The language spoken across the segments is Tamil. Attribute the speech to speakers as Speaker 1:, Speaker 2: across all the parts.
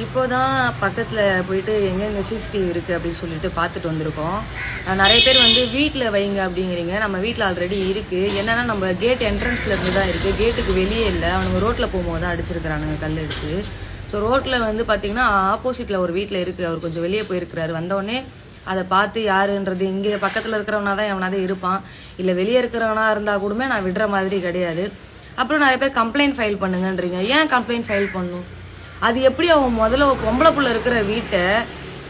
Speaker 1: இப்போதான் பக்கத்துல போயிட்டு எங்கெங்க சிசிடிவி இருக்கு அப்படின்னு சொல்லிட்டு பார்த்துட்டு வந்திருக்கோம். நிறைய பேர் வந்து வீட்டில் வைங்க அப்படிங்கிறீங்க. நம்ம வீட்டில் ஆல்ரெடி இருக்கு. என்னன்னா நம்ம கேட் என்ட்ரன்ஸ்ல இருந்து தான் இருக்கு, கேட்டுக்கு வெளியே இல்லை. அவனுங்க ரோட்ல போகும்போது தான் அடிச்சிருக்கிறானுங்க கல் எடுத்து. ஸோ ரோட்ல வந்து பார்த்தீங்கன்னா ஆப்போசிட்ல ஒரு வீட்டில் இருக்கு. அவர் கொஞ்சம் வெளியே போயிருக்கிறாரு. வந்தோடனே அதை பார்த்து யாருன்றது இங்கே பக்கத்தில் இருக்கிறவனா தான் எவனாதே இருப்பான், இல்லை வெளியே இருக்கிறவனா இருந்தால் கூடமே நான் விடுற மாதிரி கிடையாது. அப்புறம் நிறைய பேர் கம்ப்ளைண்ட் ஃபைல் பண்ணுங்கன்றீங்க. ஏன் கம்ப்ளைண்ட் ஃபைல் பண்ணும்? அது எப்படி அவன் முதல்ல பொம்பளை புள்ள இருக்கிற வீட்டை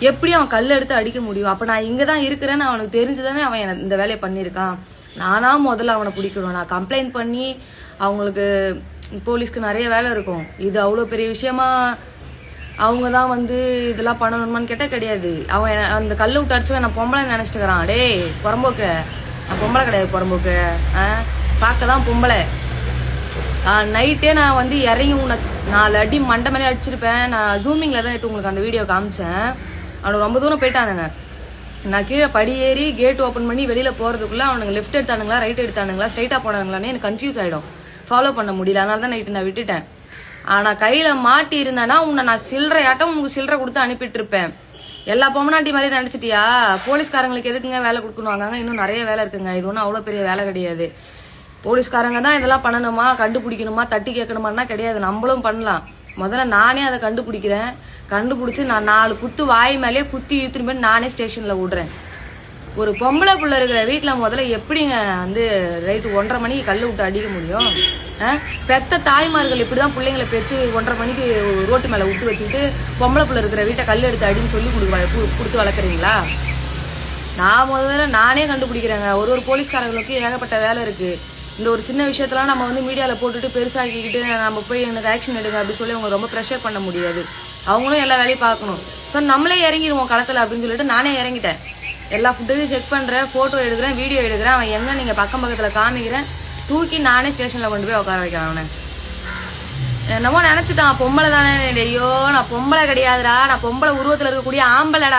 Speaker 1: எப்படி அவன் கல் எடுத்து அடிக்க முடியும்? அப்போ நான் இங்கே தான் இருக்கிறேன்னு அவனுக்கு தெரிஞ்சுதானே அவன் இந்த வேலையை பண்ணியிருக்கான். நானா முதல்ல அவனை பிடிக்கணும். நான் கம்ப்ளைண்ட் பண்ணி அவங்களுக்கு போலீஸ்க்கு நிறைய வேலை இருக்கும். இது அவ்வளோ பெரிய விஷயமா அவங்க தான் வந்து இதெல்லாம் பண்ணணுமான்னு கேட்டால் கிடையாது. அவன் அந்த கல் விட்டு அடிச்சவன் நான் பொம்பளை நினச்சிட்டுக்கிறான். டே புறம்போக்கு, நான் பொம்பளை கிடையாது. புறம்போக்கு பார்க்க தான் பொம்பளை. நைட்டே நான் வந்து இறங்கி உன்னை 4 அடி மண்டை மேலே அடிச்சிருப்பேன். நான் ஜூமிங்கில் தான் எடுத்து உங்களுக்கு அந்த வீடியோ காமிச்சேன். அவனுக்கு ரொம்ப தூரம் போயிட்டானுங்க. நான் கீழே படி ஏறி கேட் ஓப்பன் பண்ணி வெளியில் போகிறதுக்குள்ளே அவனுங்க லெஃப்ட் எடுத்தானுங்களா ரைட் எடுத்தானுங்களா ஸ்ட்ரைட்டாக போனானுங்களான்னு எனக்கு கன்ஃபியூஸ் ஆகிடும். ஃபாலோ பண்ண முடியல. அதனால தான் நைட்டு நான் விட்டுட்டேன். ஆனால் கையில் மாட்டி இருந்தேன்னா உன்னை நான் சில்லறையாட்டம் உங்களுக்கு சில்லறை கொடுத்து அனுப்பிட்டு இருப்பேன். எல்லா பொம்மநாட்டி மாதிரி நினச்சிட்டியா? போலீஸ்காரங்களுக்கு எதுக்குங்க வேலை கொடுக்கணுவாங்க? இன்னும் நிறைய வேலை இருக்குங்க. இது ஒன்றும் அவ்வளோ பெரிய வேலை கிடையாது. போலீஸ்காரங்க தான் இதெல்லாம் பண்ணணுமா, கண்டுபிடிக்கணுமா, தட்டி கேட்கணுமான்னா கிடையாது. நம்மளும் பண்ணலாம். முதல்ல நானே அதை கண்டுபிடிக்கிறேன். கண்டுபிடிச்சி நான் 4 குத்து வாய் மேலேயே குத்தி இழுத்துட்டு போய் நானே ஸ்டேஷனில் விடுறேன். ஒரு பொம்பளை புள்ள இருக்கிற வீட்டில் முதல்ல எப்படிங்க வந்து ரைட்டு 1:30 மணிக்கு கல் விட்டு அடிக்க முடியும்? பெத்த தாய்மார்கள் இப்படி தான் பிள்ளைங்களை பெற்று 1:30 மணிக்கு ரோட்டு மேலே விட்டு வச்சுக்கிட்டு பொம்பளை புள்ள இருக்கிற வீட்டை கல் எடுத்து அடின்னு சொல்லி கொடுத்து வளர்க்குறீங்களா? நான் முதல்ல நானே கண்டுபிடிக்கிறேங்க. ஒரு போலீஸ்காரங்களுக்கு ஏகப்பட்ட வேலை இருக்குது. இந்த ஒரு சின்ன விஷயத்தெல்லாம் நம்ம வந்து மீடியாவில் போட்டுட்டு பெருசாக்கிக்கிட்டு நம்ம போய் எனக்கு ஆக்ஷன் எடுங்க அப்படின்னு சொல்லி அவங்க ரொம்ப ப்ரெஷர் பண்ண முடியாது. அவங்களும் எல்லா வேலையும் பார்க்கணும். ஸோ நம்மளே இறங்கிடுவோம் களத்தில் அப்படின்னு சொல்லிட்டு நானே இறங்கிட்டேன். எல்லா ஃபுட்டையும் செக் பண்ணுறேன், ஃபோட்டோ எடுக்கிறேன், வீடியோ எடுக்கிறேன். அவன் எங்கே நீங்கள் பக்கத்தில் காமிக்கிறேன், தூக்கி நானே ஸ்டேஷனில் கொண்டு போய் உட்கார வைக்கிறேன். அவனை என்னமோ நினச்சிட்டான் பொம்பளை தானே. ஐயோ நான் பொம்பளை கிடையாதுடா, நான் பொம்பளை உருவத்தில் இருக்கக்கூடிய ஆம்பளைடா.